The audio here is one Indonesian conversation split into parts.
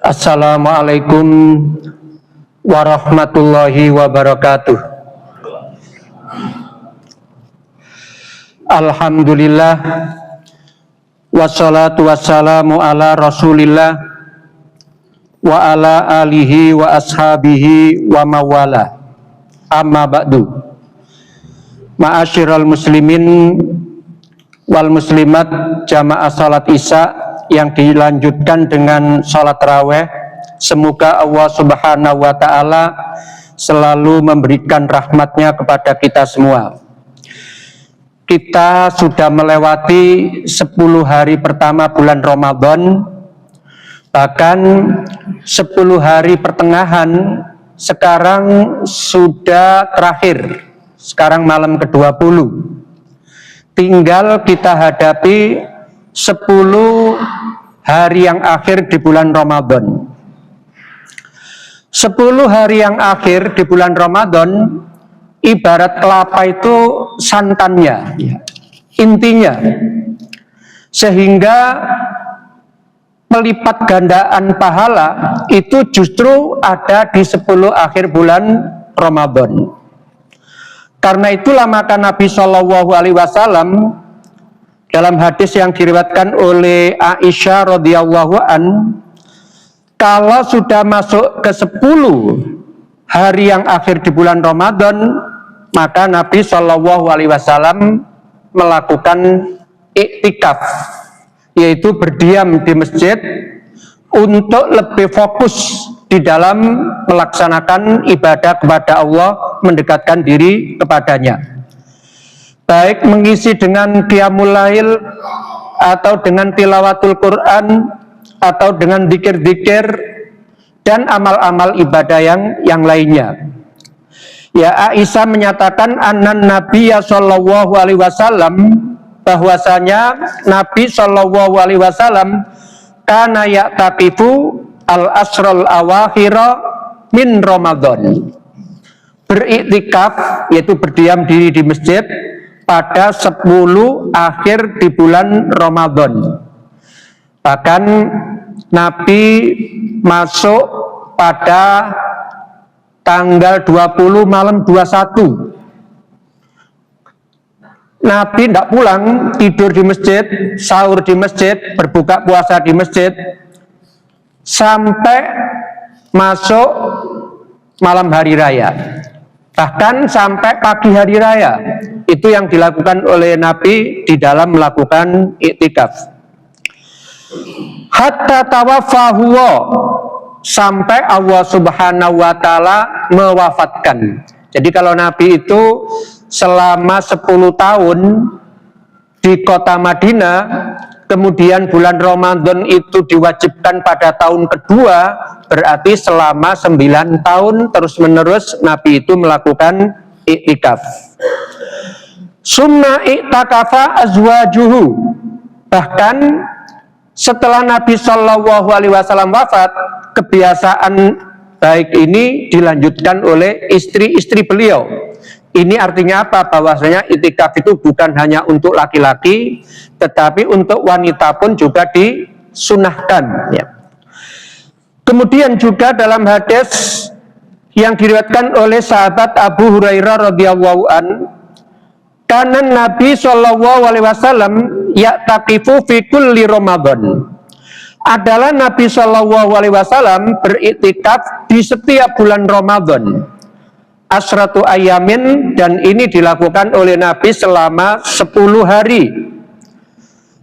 Assalamualaikum warahmatullahi wabarakatuh. Alhamdulillah, wassalatu wassalamu ala rasulillah wa ala alihi wa ashabihi wa mawala. Amma ba'du. Ma'asyiral muslimin wal muslimat jamaah salat isya yang dilanjutkan dengan salat raweh. Semoga Allah Subhanahu wa ta'ala selalu memberikan rahmatnya kepada kita semua. Kita sudah melewati 10 hari pertama bulan Ramadan, bahkan 10 hari pertengahan sekarang sudah terakhir, sekarang malam ke-20. Tinggal kita hadapi 10 hari yang akhir di bulan Ramadan. 10 hari yang akhir di bulan Ramadan ibarat kelapa itu santannya, intinya, sehingga melipat gandaan pahala itu justru ada di 10 akhir bulan Ramadan. Karena itulah maka Nabi Shallallahu Alaihi Wasallam dalam hadis yang diriwayatkan oleh Aisyah radhiyallahu an, kalau sudah masuk ke 10 hari yang akhir di bulan Ramadan, maka Nabi Shallallahu Alaihi Wasallam melakukan iktikaf, yaitu berdiam di masjid untuk lebih fokus di dalam melaksanakan ibadah kepada Allah, mendekatkan diri kepadanya. Baik mengisi dengan qiyamul lail, atau dengan tilawatul Quran, atau dengan zikir-zikir dan amal-amal ibadah yang lainnya. Ya, Aisyah menyatakan annan Nabiyya sallallahu alaihi wasallam, bahwasanya Nabi sallallahu alaihi wasallam kana ya'taqifu al-asral awakhira min Ramadan. Beriktikaf, yaitu berdiam diri di masjid pada 10 akhir di bulan Ramadan. Bahkan Nabi masuk pada tanggal 20 malam 21. Nabi tidak pulang, tidur di masjid, sahur di masjid, berbuka puasa di masjid, sampai masuk malam hari raya. Bahkan sampai pagi hari raya, itu yang dilakukan oleh Nabi di dalam melakukan iktikaf. Hatta tawaffahu, sampai Allah Subhanahu wa ta'ala mewafatkan. Jadi kalau Nabi itu selama 10 tahun di kota Madinah, kemudian bulan Ramadan itu diwajibkan pada tahun kedua, berarti selama 9 tahun terus-menerus Nabi itu melakukan iktikaf. Summa iktakafa azwajuhu, bahkan setelah Nabi Shallallahu Alaihi Wasallam wafat, kebiasaan baik ini dilanjutkan oleh istri-istri beliau. Ini artinya apa? Bahwasanya iktikaf itu bukan hanya untuk laki-laki, tetapi untuk wanita pun juga disunahkan. Ya. Kemudian juga dalam hadis yang diriwayatkan oleh sahabat Abu Hurairah radhiyallahu an, kana Nabi Shallallahu Alaihi Wasallam ya'taqifu fi kulli Ramadan. Adalah Nabi Shallallahu Alaihi Wasallam beriktikaf di setiap bulan Ramadan. Asratu ayamin, dan ini dilakukan oleh Nabi selama 10 hari.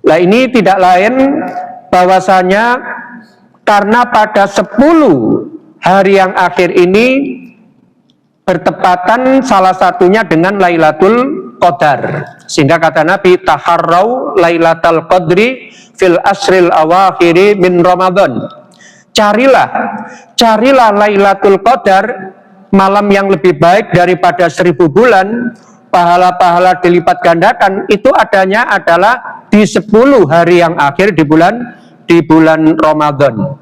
Nah, ini tidak lain bahwasanya karena pada 10 hari yang akhir ini bertepatan salah satunya dengan Lailatul Qadar, sehingga kata Nabi, taharrau Lailatul Qadri fil asril awakhiri min Ramadan. Carilah Lailatul Qadar, malam yang lebih baik daripada 1000 bulan, pahala-pahala dilipat gandakan, itu adanya adalah di 10 hari yang akhir di bulan Ramadan.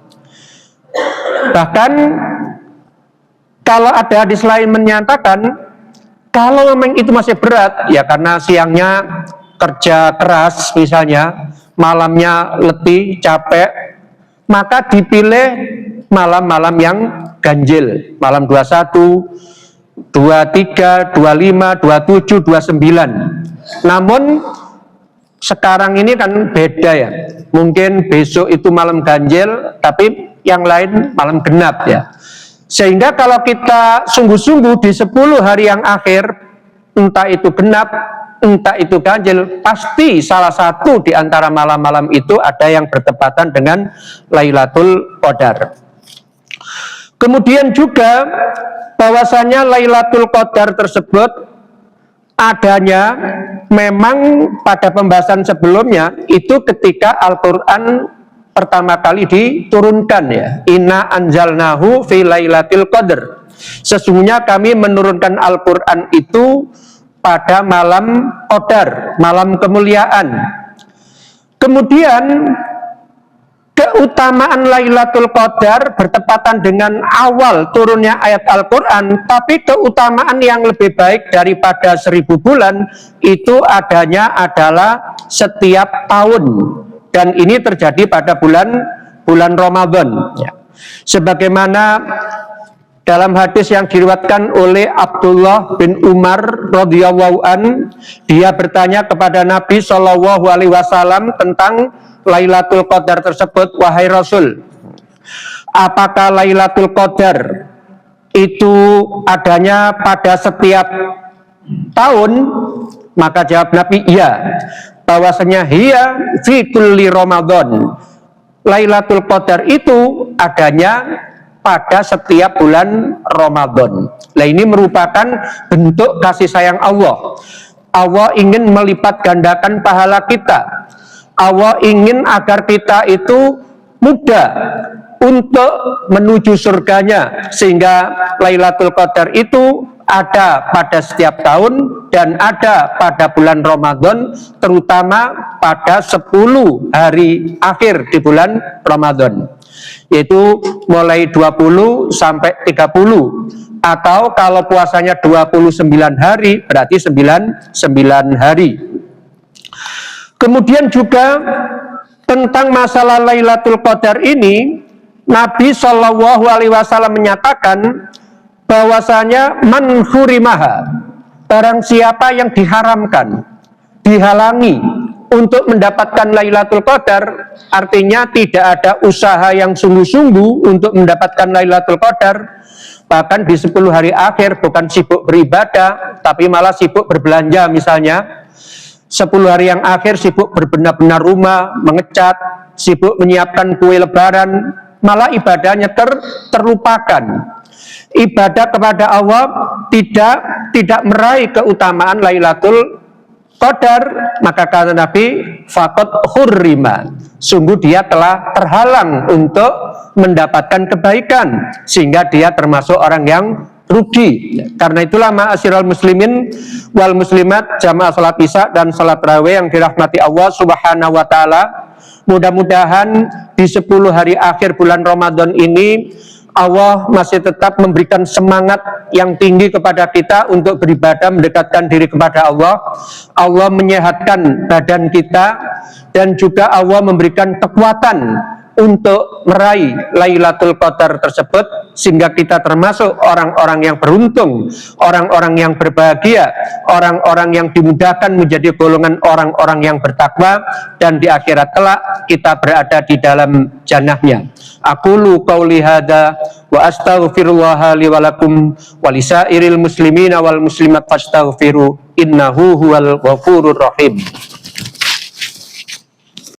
Bahkan kalau ada hadis lain menyatakan, kalau memang itu masih berat, ya karena siangnya kerja keras misalnya, malamnya letih, capek, maka dipilih malam-malam yang ganjil, malam 21, 23, 25, 27, 29. Namun sekarang ini kan beda ya. Mungkin besok itu malam ganjil, tapi yang lain malam genap ya. Sehingga kalau kita sungguh-sungguh di 10 hari yang akhir, entah itu genap, entah itu ganjil, pasti salah satu di antara malam-malam itu ada yang bertepatan dengan Lailatul Qadar. Kemudian juga bahwasanya Lailatul Qadar tersebut adanya memang pada pembahasan sebelumnya itu ketika Al-Quran pertama kali diturunkan ya. Inna anzalnahu fi lailatul qadr. Sesungguhnya kami menurunkan Al-Quran itu pada malam Qadar, malam kemuliaan. Kemudian keutamaan Lailatul Qadar bertepatan dengan awal turunnya ayat Al-Quran, tapi keutamaan yang lebih baik daripada 1000 bulan itu adanya adalah setiap tahun, dan ini terjadi pada bulan Ramadan ya. Sebagaimana dalam hadis yang diriwayatkan oleh Abdullah bin Umar radhiyallahu an, dia bertanya kepada Nabi Shallallahu alaihi wasallam tentang Lailatul Qadar tersebut, wahai Rasul, apakah Lailatul Qadar itu adanya pada setiap tahun? Maka jawab Nabi, iya, bahwasanya hiya fi kulli Ramadan. Lailatul Qadar itu adanya pada setiap bulan Ramadan. Nah, ini merupakan bentuk kasih sayang Allah. Allah ingin melipat gandakan pahala kita. Allah ingin agar kita itu mudah untuk menuju surganya, sehingga Lailatul Qadar itu ada pada setiap tahun dan ada pada bulan Ramadan, terutama pada 10 hari akhir di bulan Ramadan, yaitu mulai 20 sampai 30, atau kalau puasanya 29 hari berarti 99 hari. Kemudian juga tentang masalah Lailatul Qadar ini, Nabi Shallallahu alaihi wasallam menyatakan bahwasanya man hurimaha, barang siapa yang diharamkan, dihalangi untuk mendapatkan Lailatul Qadar, artinya tidak ada usaha yang sungguh-sungguh untuk mendapatkan Lailatul Qadar, bahkan di 10 hari akhir bukan sibuk beribadah tapi malah sibuk berbelanja misalnya. 10 hari yang akhir sibuk berbenah-benah rumah, mengecat, sibuk menyiapkan kue lebaran, malah ibadahnya terlupakan. Ibadah kepada Allah tidak meraih keutamaan Lailatul Qadar, maka kata Nabi, faqad hurrima, sungguh dia telah terhalang untuk mendapatkan kebaikan, sehingga dia termasuk orang yang rugi. Karena itulah ma'asyiral muslimin wal muslimat, jamaah salat isya dan salat tarawih yang dirahmati Allah Subhanahu wa taala, mudah-mudahan di 10 hari akhir bulan Ramadan ini Allah masih tetap memberikan semangat yang tinggi kepada kita untuk beribadah, mendekatkan diri kepada Allah. Allah menyehatkan badan kita, dan juga Allah memberikan kekuatan untuk meraih Lailatul Qadar tersebut, sehingga kita termasuk orang-orang yang beruntung, orang-orang yang berbahagia, orang-orang yang dimudahkan menjadi golongan orang-orang yang bertakwa, dan di akhirat kelak kita berada di dalam jannahnya. Aqulu qauli hadza wa astaghfirullah li wa lakum wa lisairil muslimina wal muslimat fastaghfiru innahu huwal ghafurur rahim.